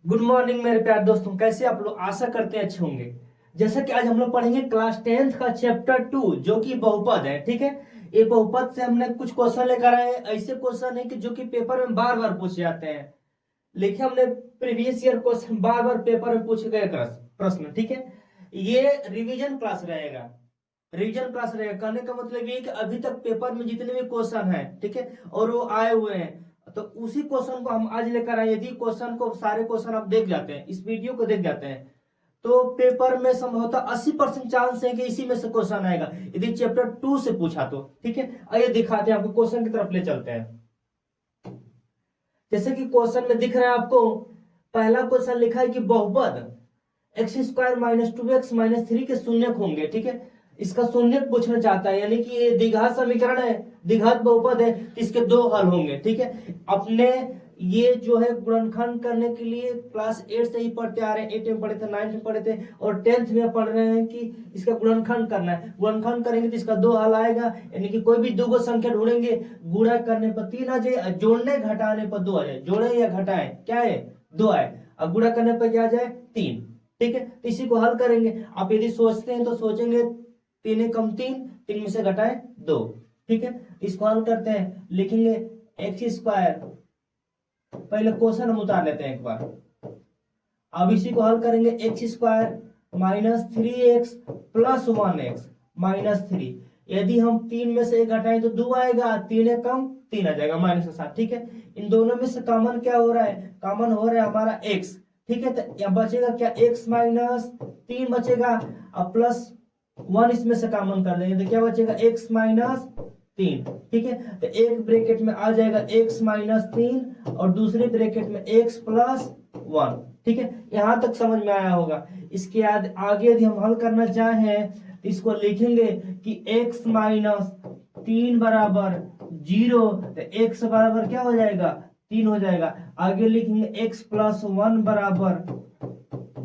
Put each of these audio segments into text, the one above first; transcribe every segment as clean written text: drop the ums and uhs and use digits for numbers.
Good morning मेरे प्यारे दोस्तों, कैसे आप लोग? आशा करते हैं अच्छे होंगे। जैसा कि आज हम लोग पढ़ेंगे क्लास 10th का चैप्टर 2 जो कि बहुपद है। ठीक है, ये बहुपद से हमने कुछ क्वेश्चन लेकर आए हैं। ऐसे क्वेश्चन है कि जो कि पेपर में बार बार पूछे जाते हैं। लिखे हमने प्रीवियस ईयर क्वेश्चन बार बार पेपर में पूछे गए प्रश्न। ठीक है, ये रिवीजन क्लास रहेगा। रिवीजन क्लास रहेगा कहने का मतलब ये कि अभी तक पेपर में जितने भी क्वेश्चन हैं, ठीक है, और वो आए हुए हैं, तो उसी क्वेश्चन को हम आज लेकर आए। यदि क्वेश्चन को सारे क्वेश्चन आप देख जाते हैं, इस वीडियो को देख जाते हैं, तो पेपर में संभवतः 80% चांस है कि इसी में से क्वेश्चन आएगा, यदि चैप्टर 2 से पूछा तो। ठीक है, आइए दिखाते हैं आपको, क्वेश्चन की तरफ ले चलते हैं। जैसे कि क्वेश्चन में दिख रहा है आपको, पहला क्वेश्चन लिखा है कि बहुपद x square minus 2x minus 3 के शून्यक होंगे। ठीक है, इसका शून्यक पूछना चाहता है, यानी कि ये द्विघात समीकरण है, द्विघात बहुपद है, तो इसके दो हल होंगे। ठीक है, अपने ये जो है गुणनखंड करने के लिए क्लास 8 से ही पढ़ते आ रहे हैं। 8 में पढ़े थे, 9 में पढ़े थे और 10th में पढ़ रहे हैं कि इसका गुणनखंड करना है। गुणनखंड करेंगे तो इसका दो हल आएगा, यानी कि कोई भी दो संख्या ढूंढेंगे, गुणा करने पर 3 आ जाए, जोड़ने घटाने पर 2 आ जाए। जोड़े या घटाए क्या है, 2 आए, और गुणा करने पर क्या आ जाए, 3। ठीक है, तो इसी को हल करेंगे। आप यदि सोचते हैं तो सोचेंगे 3 कम 3, 3 में से घटाए 2। ठीक है, इसको हल करते हैं, लिखेंगे एक्स स्क्वायर। पहले क्वेश्चन हम उतार लेते हैं एक बार। अब इसी को हल करेंगे, x square minus 3x plus 1x minus 3। यदि हम 3 में से 1 घटाएं तो 2 आएगा, 3 कम 3 आ जाएगा माइनस के साथ। ठीक है, इन दोनों में से कॉमन क्या हो रहा है, कॉमन हो रहा है हमारा x। ठीक है, तो यहाँ बचेगा क्या, x माइनस 3 बचेगा, अब प्लस 1 इसमें से कॉमन कर देंगे तो क्या बचेगा, x माइनस 3। ठीक है, तो एक ब्रैकेट में आ जाएगा x माइनस 3 और दूसरे ब्रैकेट में x प्लस 1। ठीक है, यहां तक समझ में आया होगा। इसके आगे यदि हम हल करना चाहें तो इसको लिखेंगे कि x माइनस 3 बराबर 0, तो x बराबर क्या हो जाएगा, 3 हो जाएगा। आगे लिखेंगे x प्लस 1 बराबर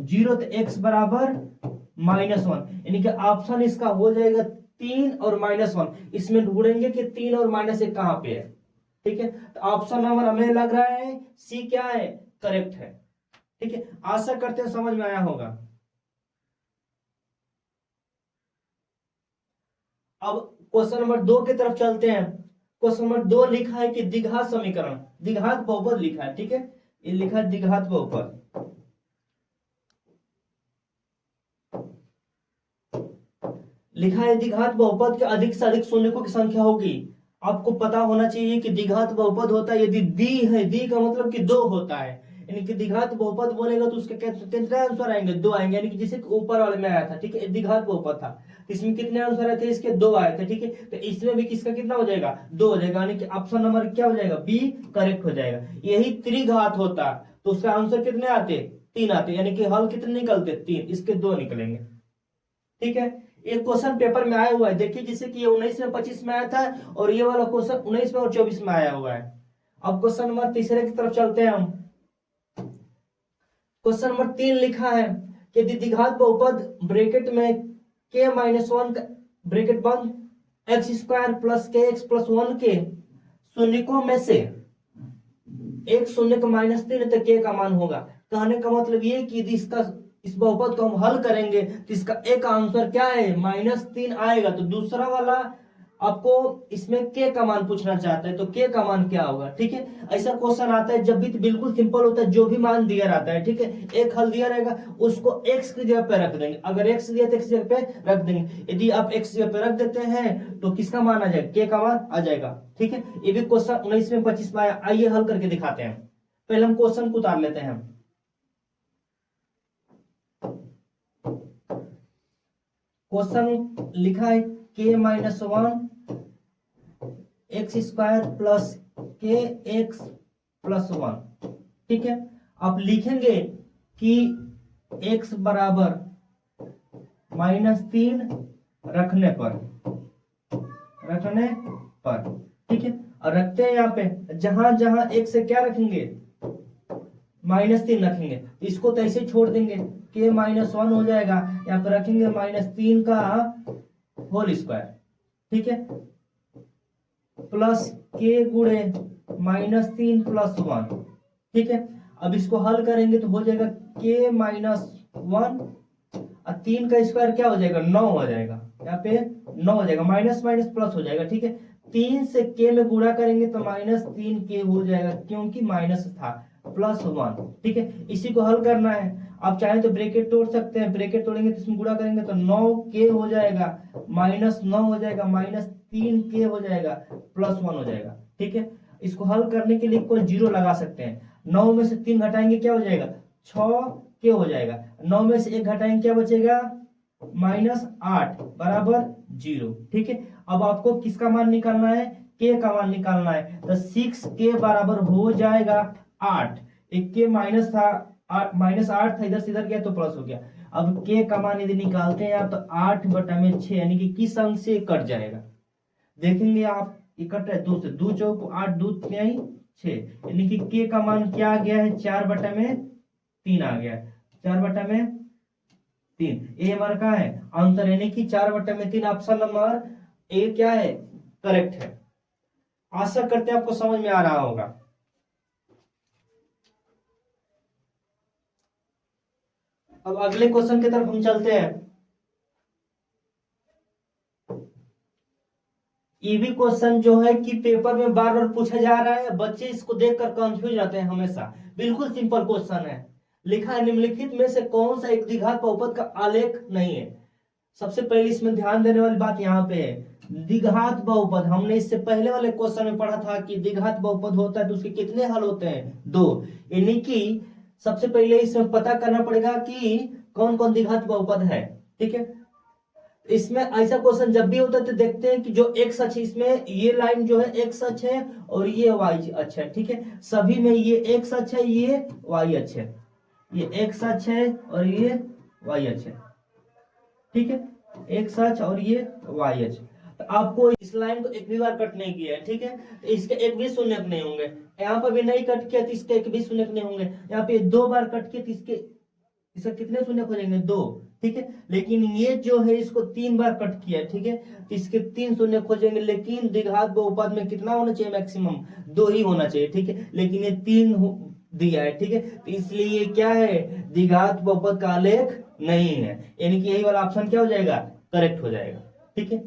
0, तो x बराबर -1, यानी कि ऑप्शन इसका हो जाएगा 3 और -1। इसमें ढूंढेंगे कि 3 और -1 कहां पे है। ठीक है, तो ऑप्शन नंबर हमें लग रहा है सी क्या है, करेक्ट है। ठीक है, आशा करते हैं समझ में आया होगा। अब क्वेश्चन नंबर 2 की तरफ चलते हैं। क्वेश्चन नंबर 2 लिखा है कि द्विघात समीकरण, द्विघात बहुपद लिखा है। ठीक है, ये लिखा है द्विघात बहुपद। लिखा है द्विघात बहुपद के अधिक से अधिक शून्यकों की संख्या होगी। आपको पता होना चाहिए कि द्विघात बहुपद होता है यदि दी है, दी का मतलब कि दो होता है, यानी कि द्विघात बहुपद बोलेगा तो उसके कितने आंसर आएंगे, दो आएंगे, यानी कि जैसे ऊपर वाले में आया था। ठीक है, द्विघात बहुपद था, इसमें कितने आंसर आए थे, इसके दो आए थे। ठीक है, तो इसमें भी किसका कितना हो जाएगा, दो हो जाएगा, यानी कि ऑप्शन नंबर क्या हो जाएगा, बी करेक्ट हो जाएगा। यही त्रिघात होता तो उसका आंसर कितने आते, 3 आते, यानी कि हल कितने निकलते, 3, इसके 2 निकलेंगे। ठीक है, एक क्वेश्चन पेपर में आया हुआ है, देखिए, जैसे कि ये 19 में 25 में आया था और ये वाला क्वेश्चन 19 में और 24 में आया हुआ है। अब क्वेश्चन नंबर तीसरे की तरफ चलते हैं हम। क्वेश्चन नंबर 3 लिखा है कि द्विघात बहुपद ब्रैकेट में k माइनस 1 ब्रैकेट बंद एक्स स्क्वायर प्लस के एक्स प्लस 1 के शून्यकों में से एक शून्य का -3 तक के का मान होगा। कहने का मतलब ये कि इसका इस बहुपद को हम हल करेंगे तो इसका एक आंसर क्या है, -3 आएगा। तो दूसरा वाला आपको इसमें के का मान पूछना चाहता है, तो के का मान क्या होगा। ठीक है, ऐसा क्वेश्चन आता है जब भी, तो बिल्कुल सिंपल होता है, जो भी मान दिया रहता है। ठीक है, एक हल दिया रहेगा, उसको एक्स की जगह पे रख देंगे। अगर एक्स दिया तो एक्स जगह पे रख देंगे। यदि आप एक्स जगह पे रख देते हैं तो किसका मान आ जाएगा, के का मान आ जाएगा। ठीक है, ये भी क्वेश्चन 19 में 25 में आया। आइए हल करके दिखाते हैं। पहले हम क्वेश्चन को उतार लेते हैं। क्वेश्चन लिखा है k minus 1 x square plus के एक्स प्लस 1। ठीक है, आप लिखेंगे कि x बराबर -3 रखने पर, ठीक है, और रखते हैं यहाँ पे, जहां जहां x से क्या रखेंगे, -3 रखेंगे, इसको तो ऐसे छोड़ देंगे, k -1 हो जाएगा, यहाँ पर रखेंगे -3 का होल स्क्वायर। ठीक है, प्लस k गुणे -3 प्लस 1। ठीक है, अब इसको हल करेंगे तो हो जाएगा k माइनस 1 और 3 का स्क्वायर क्या हो जाएगा 9 हो जाएगा, यहाँ पे 9 हो जाएगा, माइनस माइनस प्लस हो जाएगा, ठीक है। 3 से k में गुणा करेंगे तो -3k हो जाएगा क्योंकि माइनस था, +1, ठीक है। इसी को हल करना है, आप चाहें तो ब्रैकेट तोड़ सकते हैं, ब्रैकेट तोड़ेंगे तो इसमें गुणा करेंगे तो 9k हो जाएगा, -9 हो जाएगा, -3k हो जाएगा, +1 हो जाएगा, ठीक है। इसको हल करने के लिए कोई जीरो लगा सकते हैं, 9 में से 3 घटाएंगे क्या हो जाएगा 6k हो जाएगा, 9 में से 1 घटाएंगे क्या बचेगा -8 बराबर 0, ठीक है। अब आपको किसका मान निकालना है k का मान निकालना है, तो 6k बराबर हो जाएगा 8, एक k माइनस था, -8 था, इधर से इधर गया तो प्लस हो गया। अब k का मान यदि निकालते हैं आप तो 8/6 यानी कि किस अंक से कट जाएगा, देखेंगे आप, ये कट रहा है 2 से, 2 चौक 8, 2 तिहाई 6, यानी कि k का मान क्या आ गया है 4/3 आ गया है, 4/3, ये हमारा क्या है आंसर, यानी कि 4/3 ऑप्शन नंबर ए क्या है करेक्ट है। आशा करते हैं आपको समझ में आ रहा होगा। अब अगले क्वेश्चन की तरफ हम चलते हैं। ये भी क्वेश्चन जो है कि पेपर में बार बार पूछा जा रहा है, बच्चे इसको देखकर कंफ्यूज जाते हैं हमेशा। बिल्कुल सिंपल क्वेश्चन है, लिखा है निम्नलिखित में से कौन सा एक द्विघात बहुपद का आलेख नहीं है। सबसे पहले इसमें ध्यान देने वाली बात यहाँ पे है, द्विघात बहुपद, हमने इससे पहले वाले क्वेश्चन में पढ़ा था कि द्विघात बहुपद होता है तो उसके कितने हल होते हैं 2, यानी कि सबसे पहले इसमें पता करना पड़ेगा कि कौन कौन द्विघात बहुपद है, ठीक है। इसमें ऐसा क्वेश्चन जब भी होता है तो देखते हैं कि जो एक्स अक्ष, इसमें ये लाइन जो है एक्स अक्ष है और ये वाई अक्ष है, ठीक है। सभी में ये एक्स अक्ष है, ये वाई अक्ष है, ये एक्स अक्ष है और ये वाई अक्ष है, ठीक है, एक्स अक्ष और ये वाई अक्ष। तो आपको इस लाइन को एक भी बार कट नहीं किया है, ठीक है, तो इसके एक भी शून्यक नहीं होंगे, यहाँ पर भी नहीं कट किया तो इसके एक भी शून्यक नहीं होंगे, यहाँ पे 2 बार कट किया तो इसका कितने शून्यक हो जाएंगे 2, ठीक है। लेकिन ये जो है इसको 3 बार कट किया है, ठीक है, तो इसके 3 शून्यक हो जाएंगे, लेकिन द्विघात बहुपद में कितना होना चाहिए मैक्सिमम 2 ही होना चाहिए, ठीक है, लेकिन ये 3 दिया है, ठीक है, तो इसलिए ये क्या है द्विघात बहुपद का आलेख नहीं है, यानी कि यही वाला ऑप्शन क्या हो जाएगा करेक्ट हो जाएगा, ठीक है।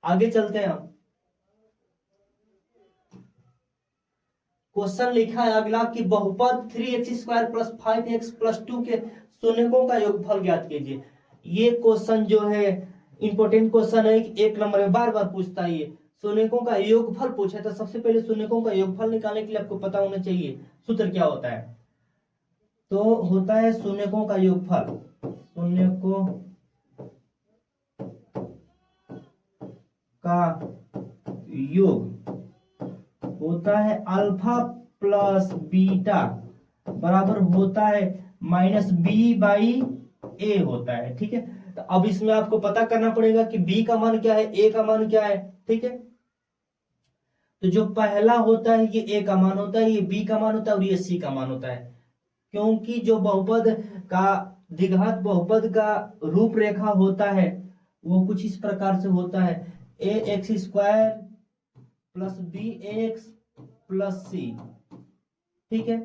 आगे चलते हैं हम, क्वेश्चन लिखा है अगला कि बहुपद 3x² + 5x + 2 के शून्यकों का योगफल ज्ञात कीजिए। ये क्वेश्चन जो है इंपॉर्टेंट क्वेश्चन है, एक नंबर में बार बार पूछता है, ये शून्यकों का योगफल पूछा तो सबसे पहले शून्यकों का योगफल निकालने के लिए आपको पता होना चाहिए सूत्र क्या होता है, तो होता है शून्यकों का योगफल, शून्यकों का योग होता है अल्फा प्लस बीटा बराबर होता है -b/a होता है, ठीक है। तो अब इसमें आपको पता करना पड़ेगा कि b का मान क्या है, a का मान क्या है, ठीक है। तो जो पहला होता है ये a का मान होता है, ये b का मान होता है और ये c का मान होता है, क्योंकि जो बहुपद का द्विघात बहुपद का रूपरेखा होता है वो कुछ इस प्रकार से होता है, ax² + bx + c, ठीक है।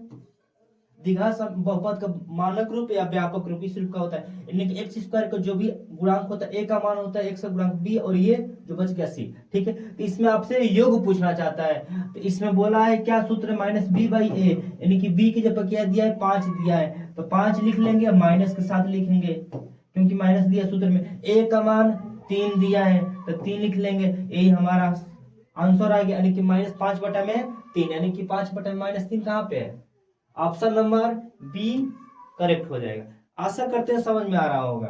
द्विघात बहुपद का मानक रूप या व्यापक रूप इस रूप का होता है, यानी कि x² का जो भी गुणांक होता है a का मान होता है x का गुणांक b और ये जो बच गया c, ठीक है। तो इसमें आपसे योग पूछना चाहता है, तो इसमें बोला है क्या सूत्र -b/a, यानी कि b की जगह क्या दिया है 5 दिया है, तो 5 लिख लेंगे, माइनस के साथ लिखेंगे क्योंकि माइनस दिया सूत्र में, a का मान 3 दिया है तो 3 लिख लेंगे, यही हमारा आंसर आ गया, यानी कि -5/3, यानी कि 5/-3 कहाँ पे है, ऑप्शन नंबर बी करेक्ट हो जाएगा। आशा करते हैं समझ में आ रहा होगा।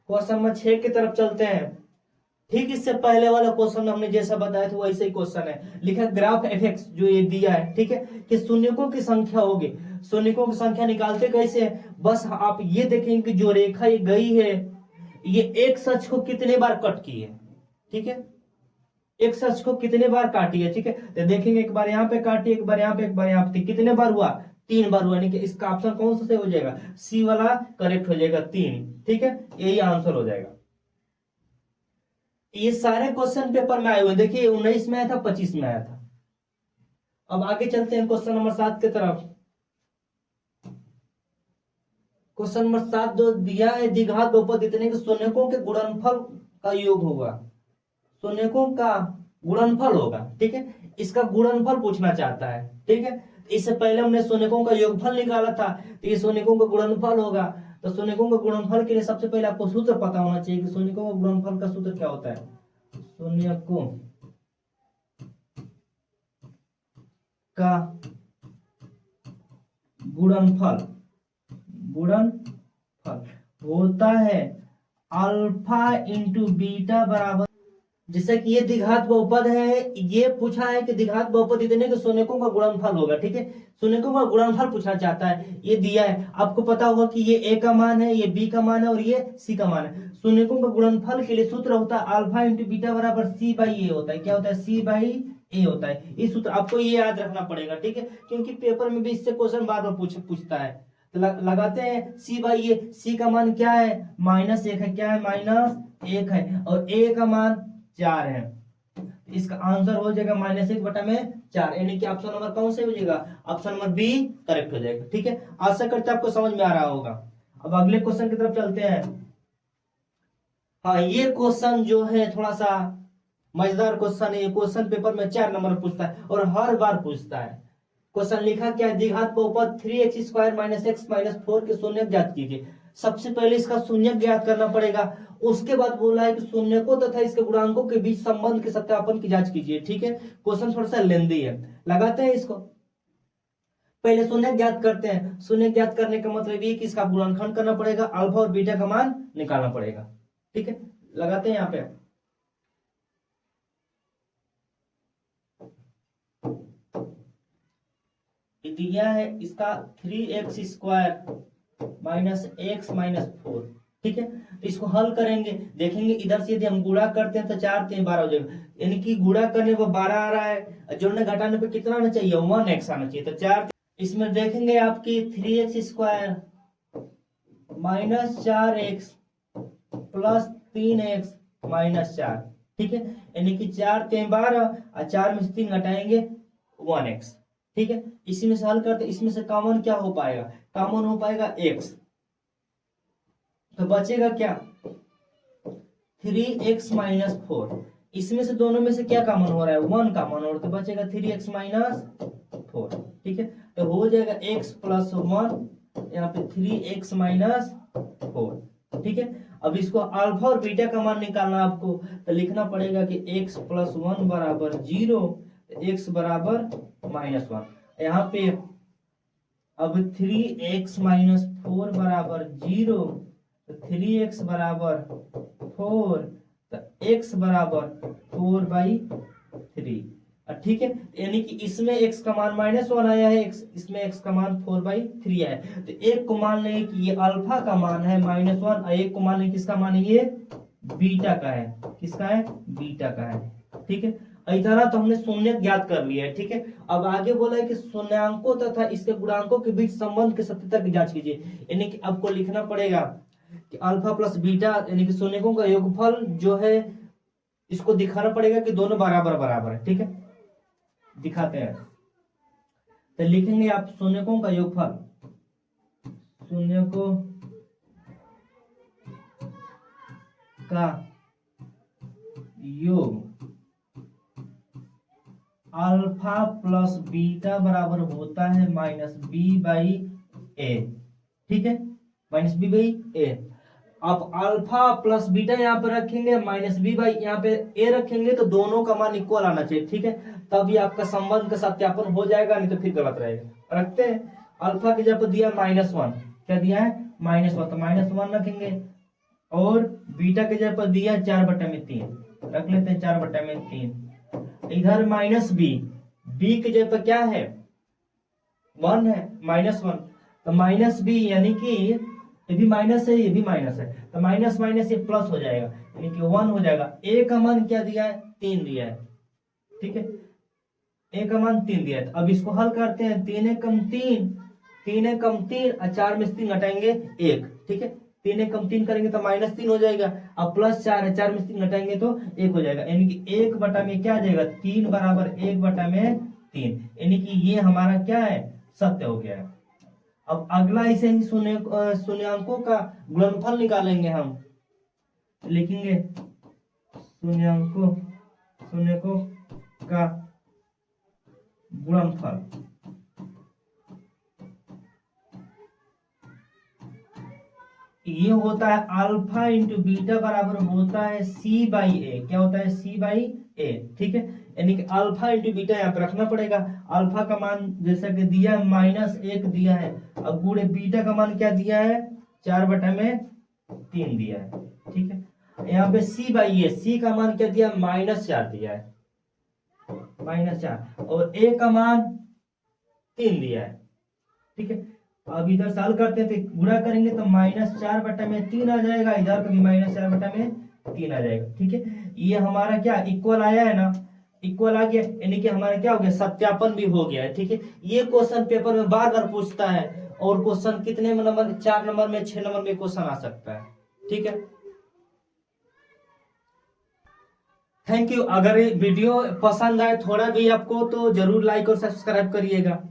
क्वेश्चन नंबर 6 की तरफ चलते हैं। ठीक इससे पहले वाला क्वेश्चन हमने जैसा बताया था वैसे ही क्वेश्चन है, लिखा ग्राफ एफ जो ये दिया है, ठीक है, कि शून्यकों की संख्या होगी। शून्यकों की संख्या निकालते कैसे है, बस आप ये देखेंगे कि जो रेखा ये गई है ये एक अक्ष को कितने बार कट की है, ठीक है, एक अक्ष को कितने बार काटी है, ठीक है। तो देखेंगे एक बार यहाँ पे काटी, एक बार यहाँ पे, एक बार यहाँ पे, कितने बार हुआ 3 बार हुआ, यानी कि इसका ऑप्शन कौन सा सही हो जाएगा, सी वाला करेक्ट हो जाएगा 3, ठीक है, यही आंसर हो जाएगा। ये सारे क्वेश्चन पेपर में आए हुए, देखिए 19 में आया था, 25 में आया था। अब आगे चलते हैं क्वेश्चन नंबर 7 की तरफ। क्वेश्चन नंबर 7 जो दिया है, द्विघात बहुपद इतने के शून्यकों के गुणनफल का योग होगा, शून्यकों का गुणनफल होगा, ठीक है। इसका गुणनफल पूछना चाहता है, ठीक है। इससे पहले हमने शून्यकों का योगफल निकाला था, तो ये शून्यकों का गुणनफल होगा। तो शून्यकों का गुणनफल के लिए सबसे पहले आपको सूत्र पता होना चाहिए कि शून्यकों का गुणनफल का सूत्र क्या होता है। शून्यकों का गुणनफल होता है अल्फा इंटू बीटा बराबर, जैसे कि ये द्विघात बहुपद है, ये पूछा है कि द्विघात बहुपद इतने के शून्यकों का गुणनफल होगा, ठीक है। शून्यकों का गुणनफल पूछना चाहता है, ये दिया है। आपको पता होगा कि ये ए का मान है, ये बी का मान है और ये सी का मान है। शून्यकों का गुणनफल के लिए सूत्र होता है अल्फा इंटू बीटा बराबर सी बाई ए होता है। क्या होता है? सी बाई ए होता है। इस सूत्र आपको ये याद रखना पड़ेगा, ठीक है, क्योंकि पेपर में भी इससे क्वेश्चन बार बार पूछता है। तो लगाते हैं सी बाई ए। सी का मान क्या है? -1 है। क्या है? -1 है। और ए का मान 4 है। इसका आंसर हो जाएगा -1/4, यानी कि ऑप्शन नंबर कौन से हो जाएगा? ऑप्शन नंबर बी करेक्ट हो जाएगा, ठीक है। आशा करते हैं आपको समझ में आ रहा होगा। अब अगले क्वेश्चन की तरफ चलते हैं। हाँ, ये क्वेश्चन जो है थोड़ा सा मजेदार क्वेश्चन है। ये क्वेश्चन पेपर में 4 नंबर पूछता है और हर बार पूछता है। क्वेश्चन लिखा क्या है? द्विघात बहुपद 3x² - x - 4 के शून्यक ज्ञात कीजिए। सबसे पहले इसका शून्यक ज्ञात करना पड़ेगा। उसके बाद बोला है कि शून्यकों तथा इसके गुणांकों के बीच संबंध के सत्यापन की जांच कीजिए, ठीक है। क्वेश्चन थोड़ा सा लेंदी है, लगाते हैं इसको। पहले शून्यक ज्ञात करते हैं। शून्यक ज्ञात करने का मतलब ये कि इसका गुणनखंड करना पड़ेगा, अल्फा और बीटा का मान निकालना पड़ेगा, ठीक है। लगाते हैं यहाँ पे। दिया है इसका 3x² - x - 4, ठीक है। तो इसको हल करेंगे, देखेंगे इधर से यदि हम गुणा करते हैं तो 4 3 12 हो जाएगा, यानी कि गुणा करने पर 12 आ रहा है, जोड़ने घटाने पे कितना आना चाहिए? 1x आना चाहिए। तो 4, इसमें देखेंगे आपकी 3x² - 4x प्लस 3x - 4, ठीक है। यानी कि 4 3 12 और 4 में से 3 घटाएंगे 1x, ठीक है। इसी में से हल करते, इसमें से कॉमन क्या हो पाएगा? कॉमन हो पाएगा x, तो बचेगा क्या? 3x - 4। इसमें से दोनों में से क्या कॉमन हो रहा है? 1 कॉमन हो रहा है, तो बचेगा 3x - 4, ठीक है। तो हो जाएगा x + 1, यहाँ पे 3x - 4, ठीक है। अब इसको अल्फा और बीटा का मान निकालना आपको, तो लिखना पड़ेगा कि x + 1 बराबर 0, x बराबर -1। यहाँ पे अब 3x - 4 बराबर 0, तो 3x बराबर 4, तो x बराबर 4/3, ठीक है। यानी कि इसमें x का मान -1 आया है, इसमें x का मान 4/3 आया है। तो एक को मान लेंगे कि ये अल्फा का मान है -1, और एक को मान लेंगे किसका मान है? ये बीटा का है। किसका है? बीटा का है, ठीक है। इतना तो हमने शून्य ज्ञात कर लिया है, ठीक है। अब आगे बोला है कि शून्यांकों तथा इसके गुणांकों के बीच संबंध की सत्यता की जांच कीजिए। यानी कि आपको लिखना पड़ेगा कि अल्फा प्लस बीटा यानी कि शून्यकों का योगफल जो है, इसको दिखाना पड़ेगा कि दोनों बराबर बराबर है, ठीक है। दिखाते हैं, तो लिखेंगे आप शून्यकों का योगफल, शून्यकों का योग अल्फा प्लस बीटा बराबर होता है -b/a, ठीक है, -b/a। अब अल्फा प्लस बीटा यहाँ पे रखेंगे, -b/ यहाँ पे a रखेंगे, तो दोनों का मान इक्वल आना चाहिए, ठीक है। तभी आपका संबंध का सत्यापन हो जाएगा, नहीं तो फिर गलत रहेगा। रखते हैं। अल्फा की जगह दिया -1, क्या दिया है? -1, तो -1 रखेंगे। और बीटा के जगह पर दिया 4/3, रख लेते हैं 4/3। इधर -b के जगह पर क्या है? 1 है, -1, तो -b यानी कि ये भी माइनस है, ये भी माइनस है, तो माइनस माइनस ये प्लस हो जाएगा, यानी कि 1 हो जाएगा। a का मान क्या दिया है? 3 दिया है, ठीक है। a का मान 3 दिया है। तो अब इसको हल करते हैं। 3 एकम 3, 3 एकम 3 और 4 में से 3 घटाएंगे 1, ठीक है। 3 एकम 3 करेंगे तो -3 हो जाएगा। अब +4 है, 4 में से 3 घटाएंगे तो 1 हो जाएगा, यानी कि 1 बटा में क्या आ जाएगा? 3 बराबर 1 बटा में 3, यानी कि ये हमारा क्या है? सत्य हो गया है। अब अगला ऐसे ही शून्यांकों का गुणनफल निकालेंगे हम। लिखेंगे शून्यकों का गुणनफल। ये होता है अल्फा इंटू बीटा बराबर होता है सी बाई ए। क्या होता है? सी बाई ए। ठीक है, यानी कि अल्फा इंटू बीटा यहाँ पे रखना पड़ेगा। अल्फा का मान जैसा कि दिया है -1 दिया है। अब गुणे बीटा का मान क्या दिया है? 4/3 दिया है। ठीक है, यहाँ पे सी बाई ए, सी का मान क्या दिया? -4 दिया है, -4, और ए का मान 3 दिया है। ठीक है, अब इधर साल करते हैं तो गुणा करेंगे तो -4/3 आ जाएगा, इधर भी -4/3 आ जाएगा। ठीक है, ये हमारा क्या इक्वल आया है ना? इक्वल आ गया, यानी कि हमारा क्या हो गया? सत्यापन भी हो गया है। ठीक है, ये क्वेश्चन पेपर में बार बार पूछता है, और क्वेश्चन कितने में नंबर? 4 नंबर में, 6 नंबर में क्वेश्चन आ सकता है। ठीक है, थैंक यू। अगर ये वीडियो पसंद आए थोड़ा भी आपको तो जरूर लाइक और सब्सक्राइब करिएगा।